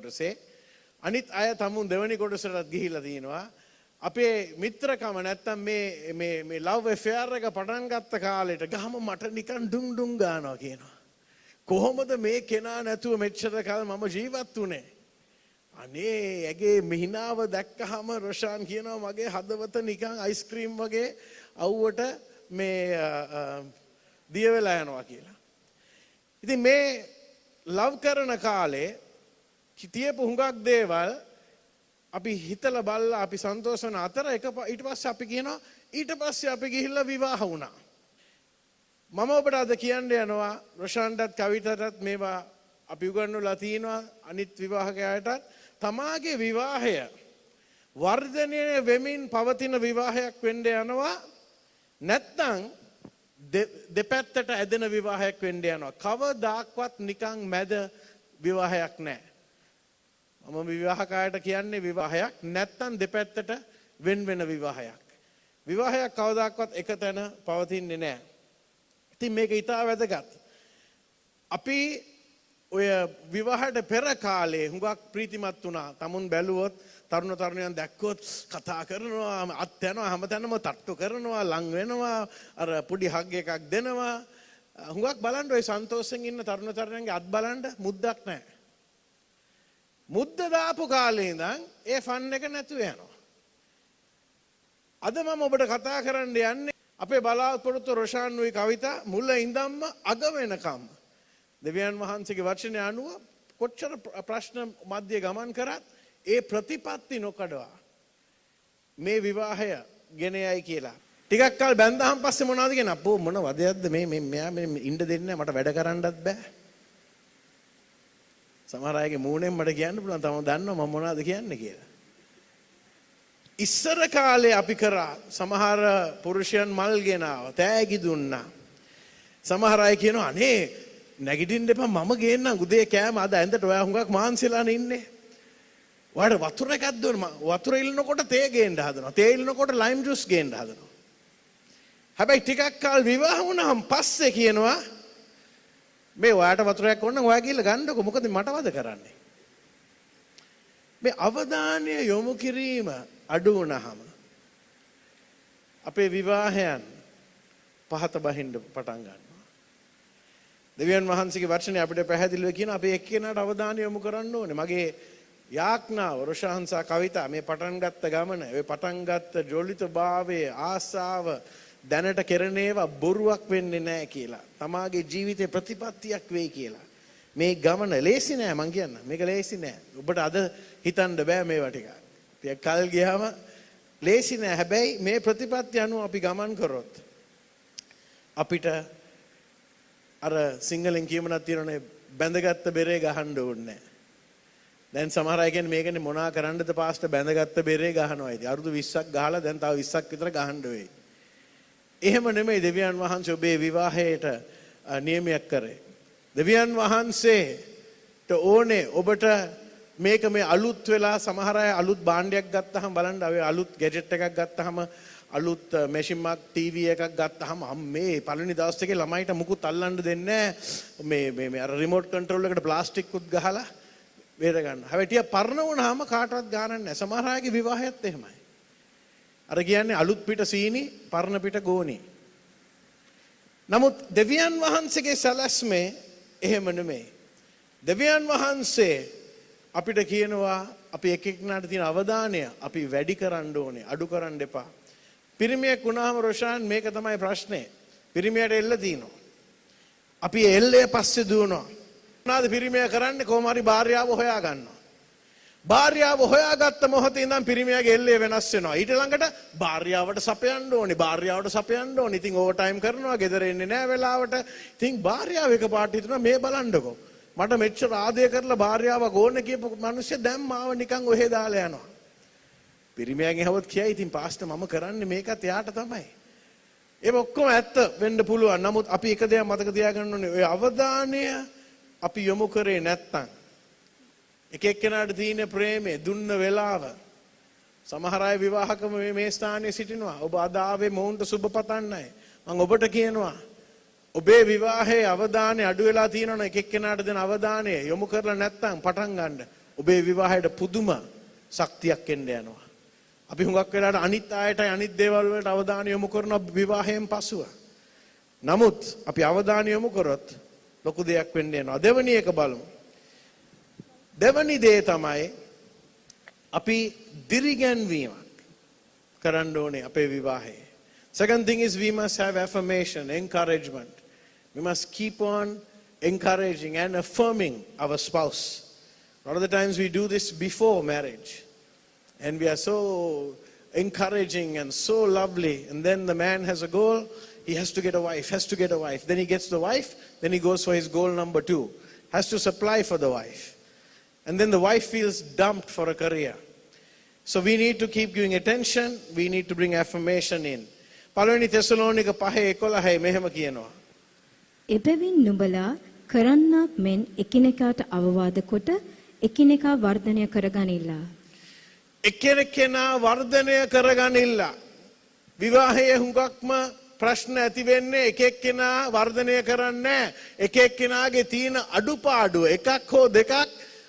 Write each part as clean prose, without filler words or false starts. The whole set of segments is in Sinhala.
කොටසේ. අනිත් අය තමුන් දෙවෙනි කොටසටත් ගිහිලා තිනවා. අපේ මිත්‍රකම නැත්තම් මේ ලව් ඇෆෙයාර් එක පටන් ගත්ත කාලෙට ගහම මට නිකන් ඩුම් ඩුම් ගානවා කියනවා. කොහොමද මේ කෙනා නැතුව මෙච්චර කල් මම ජීවත් වුනේ? අනේ ඇගේ මිහිනාව දැක්කහම රොෂාන් කියනවා මගේ හදවත නිකන් අයිස්ක්‍රීම් වගේ අවුවට මේ දිය වෙලා යනවා කියලා. ඉතින් මේ ලව් කරන කාලේ තියපු හුඟක් දේවල් අපි හිතලා බලලා අපි සන්තෝෂ වන අතර ඊට පස්සේ අපි කියනවා ඊට පස්සේ අපි ගිහිල්ලා විවාහ වුණා. මම ඔබට අද කියන්න යනවා රොෂාන්ටත් කවිතටත් මේවා අපි උගන්වලා තිනවා අනිත් විවාහකයාටත් තමාගේ විවාහය වර්ධනය වෙමින් පවතින විවාහයක් වෙන්න යනවා නැත්නම් දෙපැත්තට ඇදෙන විවාහයක් වෙන්න යනවා. කවදාක්වත් නිකන් මැද විවාහයක් නැහැ. මම විවාහකයාට කියන්නේ විවාහයක් නැත්නම් දෙපැත්තට වෙන වෙන විවාහයක්. විවාහයක් කවදාක්වත් එක තැන පවතින්නේ නැහැ. ඉතින් මේක ඉතා වැදගත්. අපි ඔය විවාහයට පෙර කාලේ හුඟක් ප්‍රීතිමත් වුණා. තමුන් බැලුවොත් තරුණ තරුණියන් දැක්කොත් කතා කරනවා, අත් යනවා, හැමතැනම තට්ටු කරනවා, ලං වෙනවා, අර පොඩි හග් එකක් දෙනවා. හුඟක් බලන්න ඔය සන්තෝෂෙන් ඉන්න තරුණ තරුණියන්ගේ අත් බලන්න මුද්දක් නැහැ. මුද්ද දාපු කාලේ ඉඳන් ඒ ෆන් එක නැතුව යනවා. අද මම ඔබට කතා කරන්න යන්නේ අපේ බලාපොරොත්තු රොෂාන්ුයි කවිතා මුල ඉඳන්ම අග වෙනකම් දෙවියන් වහන්සේගේ වචනය අනුව කොච්චර ප්‍රශ්න මැද්දේ ගමන් කරත් ඒ ප්‍රතිපත්ති නොකඩවා මේ විවාහය ගෙන යයි කියලා. ටිකක් කල් බැඳහම් පස්සේ මොනවද කියන අපෝ මොන වදයක්ද මේ මෙයා ඉන්න දෙන්නේ මට වැඩ කරන්නත් බෑ. සමහර අයගේ මූණෙන් මට කියන්න පුළුවන් තම දන්නවා මම මොනවද කියන්නේ කියලා. ඉස්සර කාලේ අපි කරා සමහර පුරුෂයන් මල් ගෙනාව තෑගි දුන්නා. සමහර අය කියනවා අනේ නැගිටින්න එපා මම ගේන්නම් උදේ කෑම අද ඇඳට ඔයා හුඟක් මාන්සිලානේ ඉන්නේ. ඔයාට වතුර එකක් දුන්න වතුර ඉල්ලනකොට තේ ගේන්න හදනවා. තේ ඉල්ලනකොට ලයිම් ජූස් ගේන්න හදනවා. හැබැයි ටිකක් කාල විවාහ වුණාම පස්සේ කියනවා මේ ඔයාට වතුරයක් ඕන නම් ඔයා ගිහලා ගන්නකො මොකද මට වද කරන්නේ. මේ අවධානය යොමු කිරීම අඩු වුණාම අපේ විවාහයන් පහත බහින්න පටන් ගන්නවා. දෙවියන් වහන්සේගේ වචනේ අපිට පැහැදිලිව කියන අපේ එක්කෙනාට අවධානය යොමු කරන්න ඕනේ. මගේ යාඥාව රොෂාන්සා කවිතා මේ පටන් ගත්ත ගමන, ඒ පටන් ගත්ත ජොලිතභාවයේ ආසාව දැනට කෙරෙන ඒවා බොරුවක් වෙන්නේ නැහැ කියලා. තමාගේ ජීවිතේ ප්‍රතිපත්තියක් වෙයි කියලා. මේ ගමන ලේසි නෑ මං කියන්න. මේක ලේසි නෑ. ඔබට අද හිතන්න බෑ මේවා ටික. ටිකක් කල් ගියාම ලේසි නෑ. හැබැයි මේ ප්‍රතිපත්ති අනුව අපි ගමන් කරොත් අපිට අර සිංහලෙන් කියමනක් තියෙනනේ බැඳගත්ත බෙරේ ගහන්න ඕනේ නෑ. දැන් සමහර අය කියන්නේ මේකනේ මොනා කරන්නද පාස්ට බැඳගත්ත බෙරේ ගහනවා. ඉතින් අවුරුදු 20ක් ගහලා දැන් තව 20ක් විතර ගහන්න වෙයි. එහෙම නෙමෙයි දෙවියන් වහන්සේ ඔබේ විවාහයට නියමයක් කරේ. දෙවියන් වහන්සේට ඕනේ ඔබට මේක මේ අලුත් වෙලා සමහර අය අලුත් භාණ්ඩයක් ගත්තාම බලන්න ඔය අලුත් ගැජට් එකක් ගත්තාම අලුත් මැෂින් මාක් ටීවී එකක් ගත්තාම මේ පළවෙනි දවස් එකේ ළමයිට මුකුත් අල්ලන්න දෙන්නේ නැහැ. මේ අර රිමෝට් කන්ට්‍රෝල් එකට ප්ලාස්ටික් උත් ගහලා වේද ගන්න. හැබැයි ටික පරණ වුණාම කාටවත් ගානක් නැහැ. සමහර අයගේ විවාහයත් එහෙමයි. අර කියන්නේ අලුත් පිට සීනි පරණ පිට ගෝනි. නමුත් දෙවියන් වහන්සේගේ සැලැස්මේ එහෙම නෙමෙයි. දෙවියන් වහන්සේ අපිට කියනවා අපි එක එක්කෙනාට තියෙන අවධානය අපි වැඩි කරන්න ඕනේ අඩු කරන්න එපා. පිරිමියෙක් වුණාම රොෂාන් මේක තමයි ප්‍රශ්නේ. පිරිමියට එල්ල තියෙනවා. අපි එල්ලේ පස්සේ දුවනවා. මොනවාද පිරිමියා කරන්නේ? කොහොම හරි භාර්යාව හොයා ගන්නවා. භාර්යාව හොයාගත්ත මොහොතේ ඉඳන් පිරිමියාගේ එල්ලේ වෙනස් වෙනවා. ඊට ළඟට භාර්යාවට සපයන්න ඕනේ. භාර්යාවට සපයන්න ඕනේ. ඉතින් ඕවර් ටයිම් කරනවා. ගෙදර එන්නේ නැහැ වෙලාවට. ඉතින් භාර්යාව එකපාරට හිතනවා මේ බලන්නකෝ. මට මෙච්චර ආදය කරලා භාර්යාවක් ඕනේ කියපු මිනිස්සු දැන් මාව නිකන් ඔහෙ දාලා යනවා. පිරිමියාගෙන් හවොත් කියයි ඉතින් පාස්ටර් මම කරන්නේ මේකත් එයාට තමයි. ඒක ඔක්කොම ඇත්ත වෙන්න පුළුවන්. නමුත් අපි එක දෙයක් මතක තියාගන්න ඕනේ. ඔය අවධානය අපි යොමු කරේ නැත්තම් එක එක්කෙනාට තියෙන ප්‍රේමය දුන්න වෙලාව සමහර අය විවාහකම මේ ස්ථානයේ සිටිනවා. ඔබ අද ආවේ මොවුන්ට සුබ පතන්නයි. මම ඔබට කියනවා ඔබේ විවාහයේ අවධානය අඩු වෙලා තියෙනවනේ එක එක්කෙනාට දෙන අවධානය යොමු කරලා නැත්තම් පටන් ගන්න. ඔබේ විවාහයට පුදුම ශක්තියක් එන්න යනවා. අපි හුඟක් වෙලාවට අනිත් අයට අනිත් දේවල් වලට අවධානය යොමු කරන විවාහයෙන් පසුව. නමුත් අපි අවධානය යොමු කරොත් ලොකු දෙයක් වෙන්න යනවා. දෙවැනි එක බලමු. දෙවැනි දේ තමයි අපි දිරිගැන්වීමක් කරන්න ඕනේ අපේ විවාහයේ. Second thing is we must have affirmation, encouragement. We must keep on encouraging and affirming our spouse. A lot of the times we do this before marriage. And we are so encouraging and so lovely. And then the man has a goal. He has to get a wife, has to get a wife. Then he gets the wife. Then he goes for his goal number 2. Has to supply for the wife. And then the wife feels dumped for a career. So we need to keep giving attention. We need to bring affirmation in. පළවෙනි තෙසලෝනික 5:11 මෙහෙම කියනවා. එබැවින් නුඹලා කරන්නාක් මෙන් එකිනෙකාට අවවාද කොට එකිනෙකා වර්ධනය කරගනිල්ලා. එකිනෙකා වර්ධනය කරගනිල්ලා. විවාහයේ හුඟක්ම ප්‍රශ්න ඇති වෙන්නේ එක එක්කෙනා වර්ධනය කරන්නේ එක එක්කෙනාගේ තියෙන අඩුපාඩු එකක් හෝ දෙකක්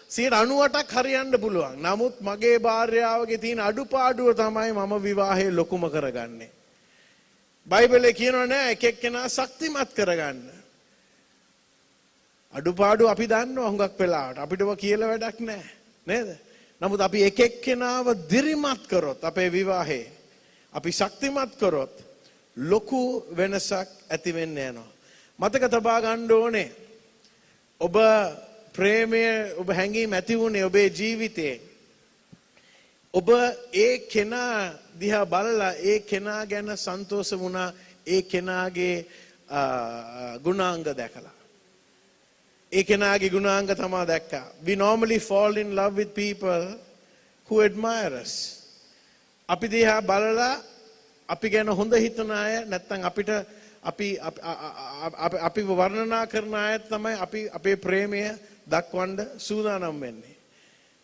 98ක් හරියන්න පුළුවන්. නමුත් මගේ භාර්යාවගේ තියෙන අඩුපාඩුව තමයි මම විවාහයේ ලොකුම කරගන්නේ. බයිබලයේ කියනවා නෑ එක එක්කෙනා ශක්තිමත් කරගන්න. අඩුපාඩු අපි දන්නවා හුඟක් වෙලාවට. අපිටව කියලා වැඩක් නෑ. නේද? නමුත් අපි එක එක්කෙනාව දිරිමත් කරොත් අපේ විවාහේ අපි ශක්තිමත් කරොත් ලොකු වෙනසක් ඇති වෙන්න යනවා. මතක තබා ගන්න ඕනේ. ඔබ ප්‍රේමය ඔබ හැඟීම් ඇති වුණේ ඔබේ ජීවිතේ. ඔබ ඒ කෙනා දිහා බලලා ඒ කෙනා ගැන සන්තෝෂ වුණා ඒ කෙනාගේ ගුණාංග දැකලා. ඒ කෙනාගේ ගුණාංග තමයි දැක්කා. We normally fall in love with people who admire us. අපි දිහා බලලා අපි ගැන හොඳ හිතන අය නැත්නම් අපිට අපි වර්ණනා කරන අය තමයි අපි අපේ ප්‍රේමය දක්වන්න සූදානම් වෙන්නේ.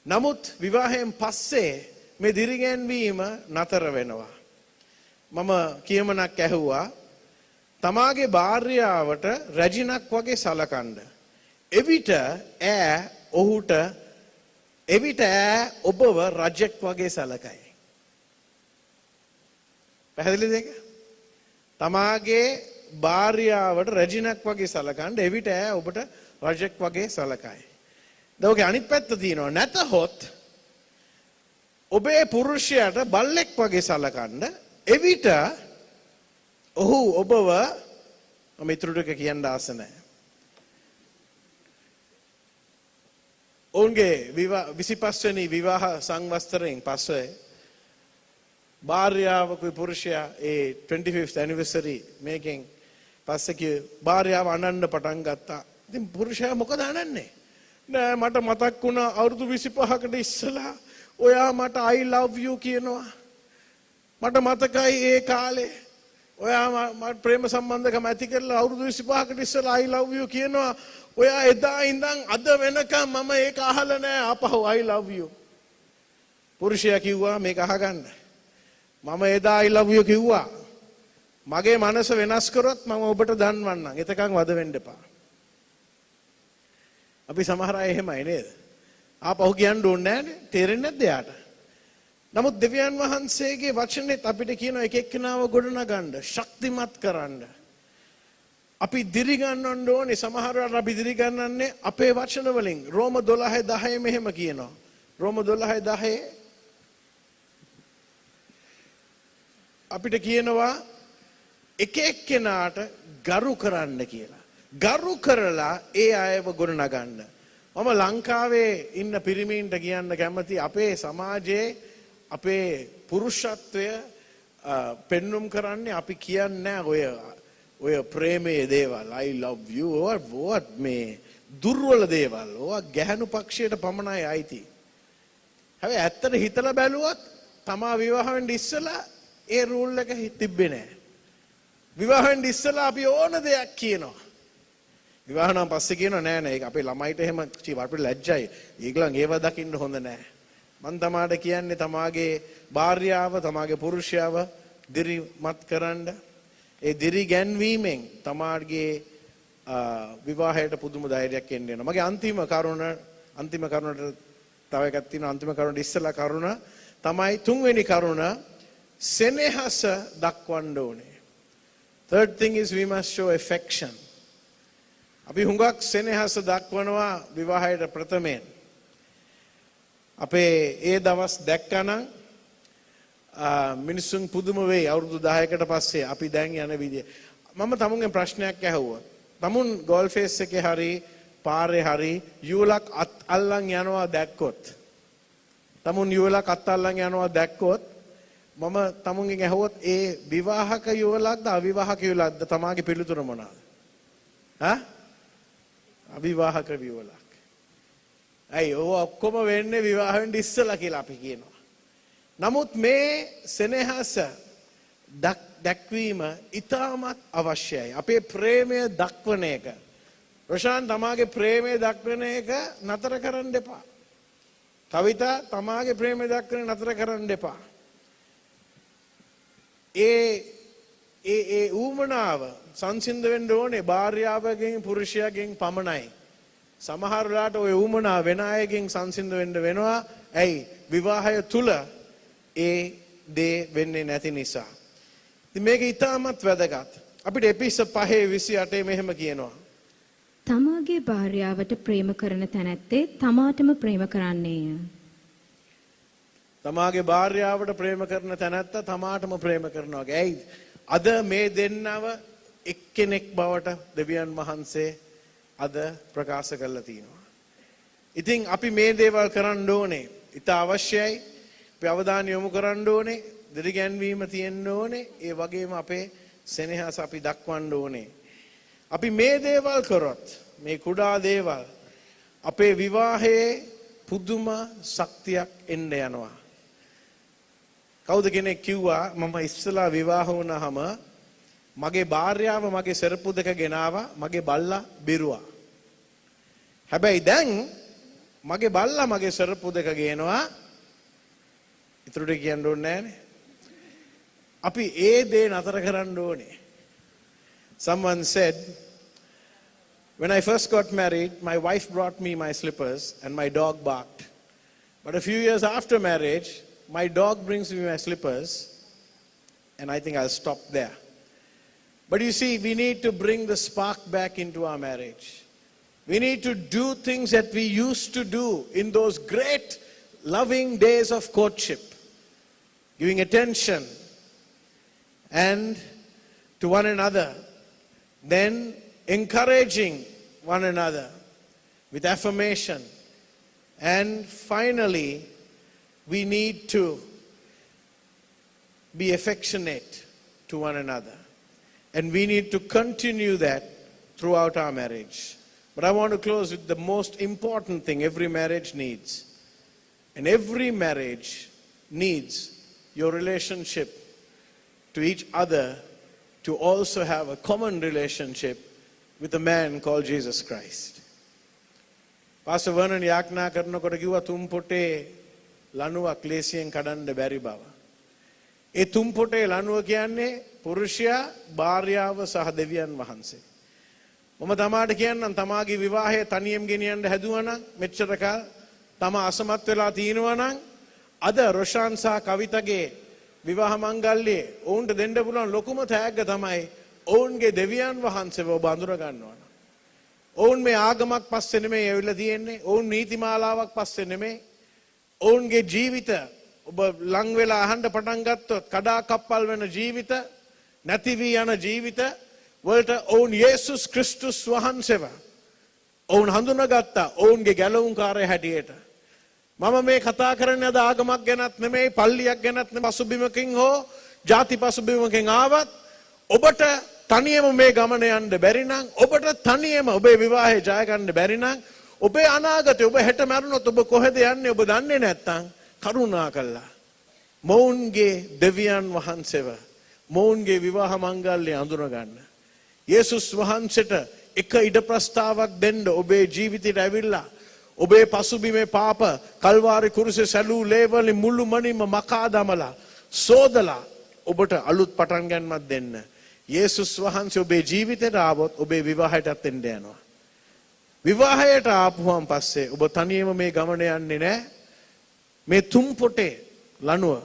නමුත් විවාහයෙන් පස්සේ මේ දිරිගැන්වීම නතර වෙනවා. මම කියමනක් ඇහුවා තමාගේ භාර්යාවට රැජිනක් වගේ සලකන්න. එවිට ඈ ඔබව රජෙක් වගේ සලකයි. පැහැදිලිද ඒක? තමාගේ භාර්යාවට රැජිනක් වගේ සලකන්න එවිට ඈ ඔබට රජෙක් වගේ සලකයි. දැන් ඔගේ අනිත් පැත්ත තියෙනවා. නැතහොත් ඔබේ පුරුෂයාට බල්ලෙක් වගේ සලකන්න එවිට ඔහු ඔබව මම ඊටු ටික කියන්න ආස නැහැ. ඔවුන්ගේ 25 වෙනි විවාහ සංවත්සරයෙන් පස්සේ භාර්යාවකුයි පුරුෂයා ඒ 25th anniversary මේකෙන් පස්සේ භාර්යාව අනන්න පටන් ගත්තා. ඉතින් පුරුෂයා මොකද අනන්නේ? නෑ මට මතක් වුණා අවුරුදු 25කට ඉස්සලා ඔයා මට I love you කියනවා. මට මතකයි ඒ කාලේ ඔයා මට ප්‍රේම සම්බන්ධකම් ඇති කරලා අවුරුදු 25කට ඉස්සලා I love you කියනවා. ඔයා එදා ඉඳන් අද වෙනකම් මම ඒක අහලා නෑ ආපහු I love you. පුරුෂයා කිව්වා මේක අහගන්න. මම එදා I love you කිව්වා. මගේ මනස වෙනස් කරොත් මම ඔබට දන්වන්නම්. එතකන් වද වෙන්න එපා. අපි සමහර අය එහෙමයි නේද? ආපහු කියන්න ඕනේ නෑනේ. තේරෙන්නේ නැද්ද යාට? නමුත් දෙවියන් වහන්සේගේ වචනේත් අපිට කියන එක එක්කෙනාව ගොඩනගන්න, ශක්තිමත් කරන්න. අපි දිරි ගන්නන්න ඕනේ. සමහර වෙලාවට අපි දිරි ගන්නන්නේ අපේ වචන වලින්. රෝම 12:10 මෙහෙම කියනවා. රෝම 12:10 අපිට කියනවා එක එක්කෙනාට ගරු කරන්න කියලා. ගරු කරලා ඒ අයව ගොඩනගන්න. මම ලංකාවේ ඉන්න පිරිමීන්ට කියන්න කැමති අපේ සමාජයේ අපේ පුරුෂත්වය පෙන්눔 කරන්නේ අපි කියන්නේ ඔය ප්‍රේමයේ දේවල් I love you what මේ දුර්වල දේවල්. ඔය ගැහණු පක්ෂයට පමණයි අයිති. හැබැයි ඇත්තට හිතලා බැලුවොත් තමා විවාහ වෙන්න ඉස්සලා ඒ රූල් එක තිබ්බේ නෑ. විවාහ වෙන්න ඉස්සලා අපි ඕන දෙයක් කියනවා. විවාහ නම් පස්සේ කියනවා නෑ නෑ ඒක අපේ ළමයිට එහෙම අපිට ලැජ්ජයි. ඒගොල්ලන් ඒව දකින්න හොඳ නෑ. මං තමාට කියන්නේ තමාගේ භාර්යාව තමාගේ පුරුෂයාව දිරිමත් කරන්න. ඒ දිරි ගැන්වීමෙන් තමාගේ විවාහයට පුදුම ධෛර්යයක් එන්න වෙනවා. මගේ අන්තිම කරුණට තව එකක් තියෙනවා අන්තිම කරුණ ඉස්සලා කරුණ තමයි තුන්වෙනි කරුණ සෙනෙහස දක්වන්න ඕනේ. Third thing is we must show affection. අපි හුඟක් සෙනෙහස දක්වනවා විවාහයට ප්‍රථමයෙන්. අපේ ඒ දවස් දැක්කනම් මිනිස්සුන් පුදුම වෙයි අවුරුදු 10කට පස්සේ අපි දැන් යන විදිය. මම තමුන්ගෙන් ප්‍රශ්නයක් ඇහුවා. තමුන් ගෝල් ෆේස් එකේ හරි පාරේ හරි යුවලක් අත් අල්ලන් යනවා දැක්කොත්. තමුන් යුවලක් අත් අල්ලන් යනවා දැක්කොත් මම තමුන්ගෙන් ඇහුවොත් ඒ විවාහක යුවලක්ද අවිවාහක යුවලක්ද තමාගේ පිළිතුර මොනවාද? අවිවාහක යුවලක්. ඇයි ඔය ඔක්කොම වෙන්නේ විවාහෙන් ඉස්සලා කියලා අපි කියනවා. නමුත් මේ සෙනෙහස දැක්වීම ඉතාමත් අවශ්‍යයි. අපේ ප්‍රේමය දක්වන එක. රොෂාන් තමාගේ ප්‍රේමය දක්වන එක නතර කරන්න එපා. කවිතා තමාගේ ප්‍රේමය දක්වන නතර කරන්න එපා. ඒ ඌමනාව සංසිඳ වෙන්න ඕනේ භාර්යාවගෙන් පුරුෂයාගෙන් පමණයි. සමහර වෙලාවට ඔය ඌමනාව වෙන අයගෙන් සංසිඳ වෙන්න වෙනවා. ඇයි? විවාහය තුල ඒ දේ වෙන්නේ නැති නිසා. ඉතින් මේක ඉතාමත් වැදගත්. අපිට එපිස 5:28 මෙහෙම කියනවා. තමාගේ භාර්යාවට ප්‍රේම කරන තැනැත්තේ තමාටම ප්‍රේම කරන්නේය. තමාගේ භාර්යාවට ප්‍රේම කරන තැනැත්තා තමාටම ප්‍රේම කරනවා. ඇයි? අද මේ දෙන්නව එක්කෙනෙක් බවට දෙවියන් වහන්සේ අද ප්‍රකාශ කරලා තියෙනවා. ඉතින් අපි මේ දේවල් කරන්න ඕනේ. ඊට අවශ්‍යයි. අපි අවධානය යොමු කරන්න ඕනේ. දිරිගැන්වීම තියෙන්න ඕනේ. ඒ වගේම අපේ සෙනෙහස අපි දක්වන්න ඕනේ. අපි මේ දේවල් කරොත් මේ කුඩා දේවල් අපේ විවාහයේ පුදුම ශක්තියක් එන්න යනවා. කවුද කෙනෙක් කිව්වා මම ඉස්සලා විවාහ වුණාම මගේ භාර්යාව මගේ සරප්පු දෙක ගෙනාවා මගේ බල්ලා බිරුවා. හැබැයි දැන් මගේ බල්ලා මගේ සරප්පු දෙක ගේනවා ඉතුරු ටික කියන්න ඕනේ නැහනේ. අපි ඒ දේ නතර කරන්න ඕනේ. Someone said, when I first got married, my wife brought me my slippers and my dog barked. But a few years after marriage, my dog brings me my slippers and I think I'll stop there. But you see, we need to bring the spark back into our marriage. We need to do things that we used to do in those great loving days of courtship. Giving attention and to one another. Then encouraging one another with affirmation. And finally, we need to be affectionate to one another. And we need to continue that throughout our marriage. But I want to close with the most important thing every marriage needs. And every marriage needs your relationship to each other to also have a common relationship with a man called Jesus Christ. Pastor Vernon යාඥා කරනකොට කිව්වා තුන් පොටේ ලණුවක් ලේසියෙන් කඩන්න බැරි බව. ඒ තුන් පොටේ ලණුව කියන්නේ පුරුෂයා, භාර්යාව සහ දෙවියන් වහන්සේ. මම තමාට කියන්නම් තමාගේ විවාහය තනියම ගෙනියන්න හැදුවා නම් මෙච්චර කාල තම අසමත් වෙලා තිනවා නම් අද රොෂාන් සහ කවිතගේ විවාහ මංගල්‍යයේ ඔවුන්ට දෙන්න පුළුවන් ලොකුම තෑග්ග තමයි ඔවුන්ගේ දෙවියන් වහන්සේව ඔබ අඳුර ගන්නවා. ඔවුන් මේ ආගමක් පස්සේ නෙමෙයි ඇවිල්ලා තියෙන්නේ. ඔවුන් නීතිමාලාවක් පස්සේ නෙමෙයි. ඔවුන්ගේ ජීවිත ඔබ ලං වෙලා අහන්න පටන් ගත්තොත් කඩා කප්පල් වෙන ජීවිත, නැති වී යන ජීවිත වලට ඔවුන් යේසුස් ක්‍රිස්තුස් වහන්සේව ඔවුන් හඳුනාගත්තා ඔවුන්ගේ ගැලවුම්කාරය හැටියට. මම මේ කතා කරන්නේ අද ආගමක් ගැනත් නෙමෙයි, පල්ලියක් ගැනත් නෙමෙයි, පසුබිමකින් හෝ ಜಾති පසුබිමකින් ආවත් ඔබට තනියම මේ ගමන යන්න බැරි නම්, ඔබට තනියම ඔබේ විවාහය ජය ගන්න බැරි නම්, ඔබේ අනාගතය ඔබ හෙට මැරුණොත් ඔබ කොහෙද යන්නේ ඔබ දන්නේ නැත්නම් කරුණා කළා මොවුන්ගේ දෙවියන් වහන්සේව මොවුන්ගේ විවාහ මංගල්‍ය අඳුර ගන්න. යේසුස් වහන්සේට එක ඉඩ ප්‍රස්තාවක් දෙන්න ඔබේ ජීවිතයට ඇවිල්ලා ඔබේ පසුබිමේ පාප කල්වාරි කුරුසේ සැලූ ලේවලින් මුළු මනින්ම මකා දමලා සෝදලා ඔබට අලුත් පටන් ගන්නක් දෙන්න. යේසුස් වහන්සේ ඔබේ ජීවිතයට ආවොත් ඔබේ විවාහයටත් එන්න යනවා. විවාහයට ආපුවම පස්සේ ඔබ තනියම මේ ගමන යන්නේ නැහැ. මේ තුම් පොටේ ලනුව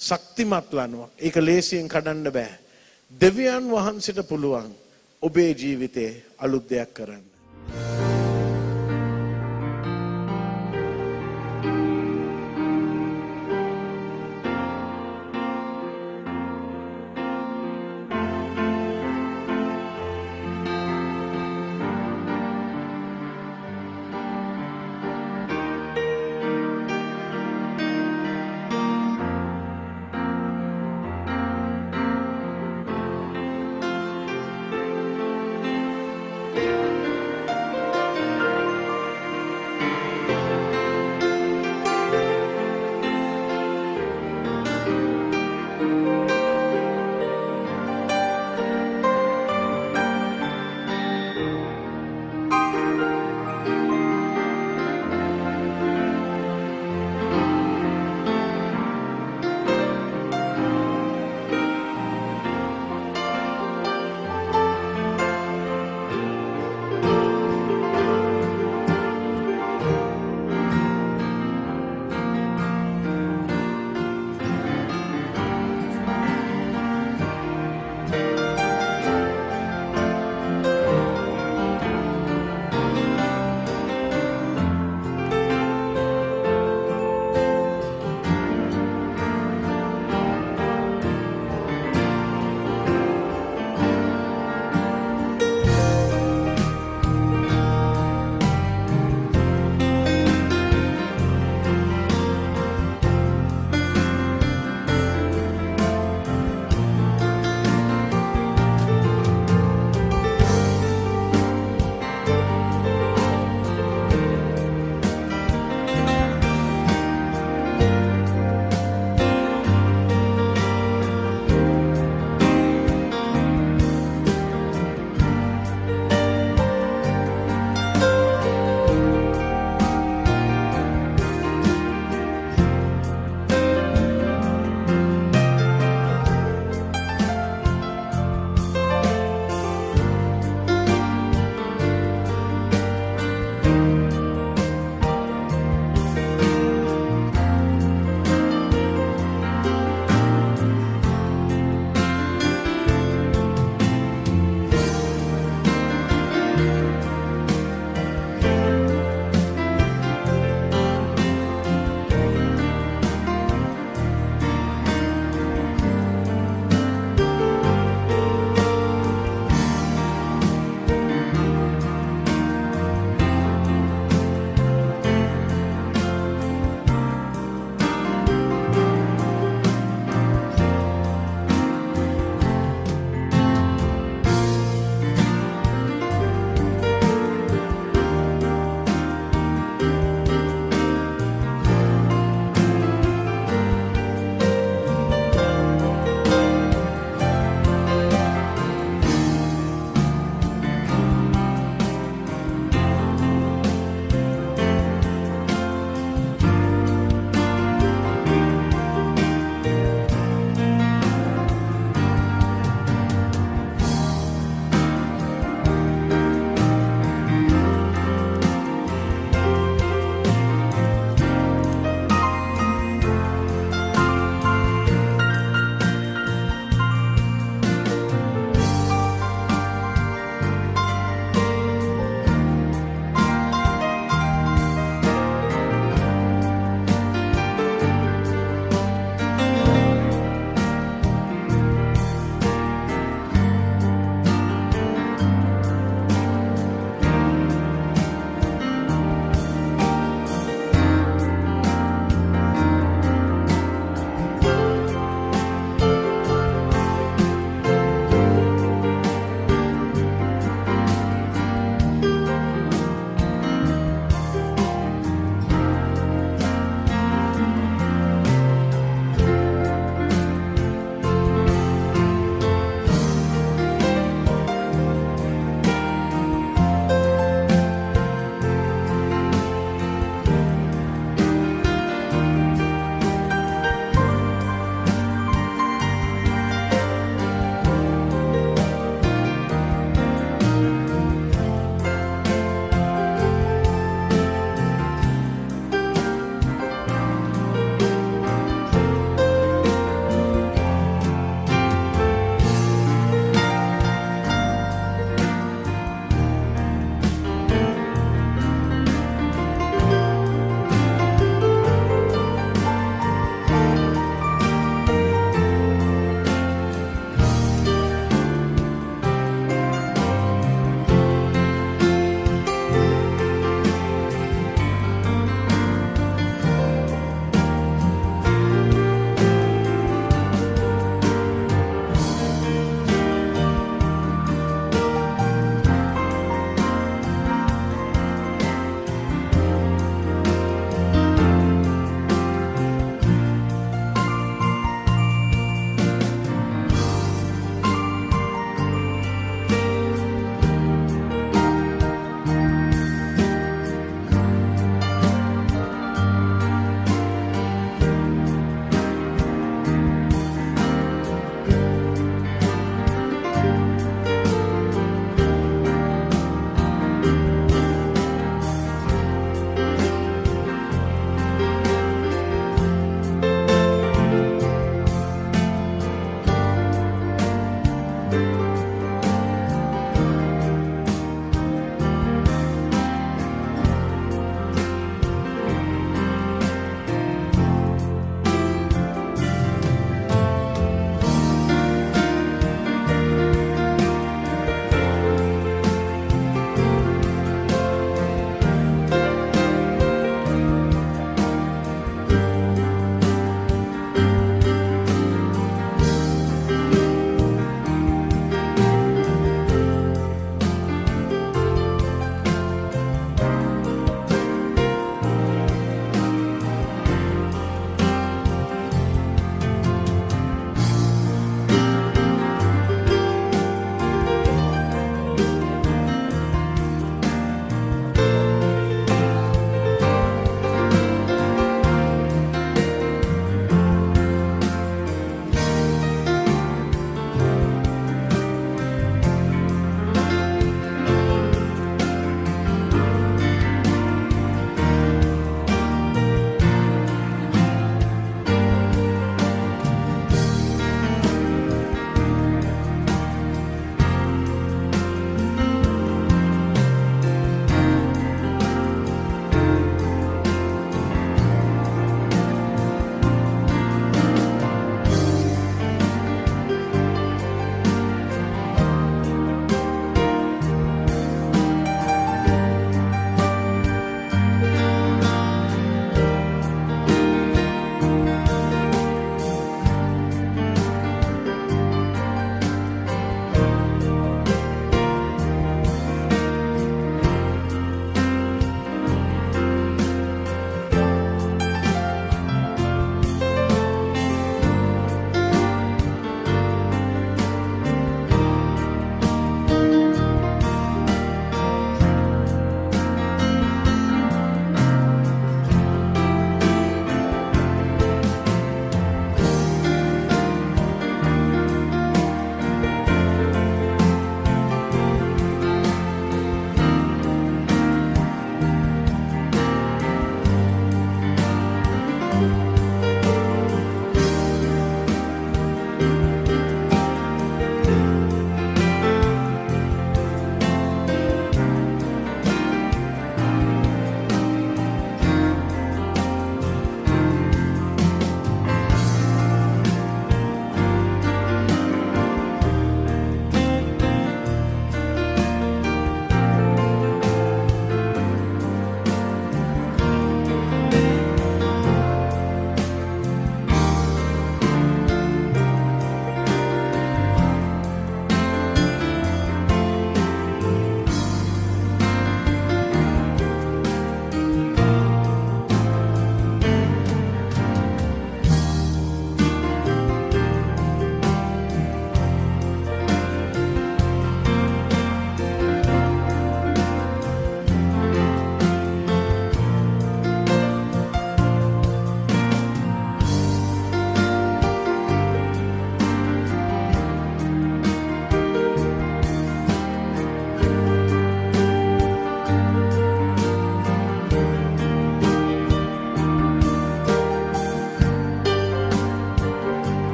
ශක්තිමත් ලනුව. ඒක ලේසියෙන් කඩන්න බෑ. දෙවියන් වහන්සේට පුළුවන් ඔබේ ජීවිතේ අලුත් දෙයක් කරන්න.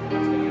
Pastor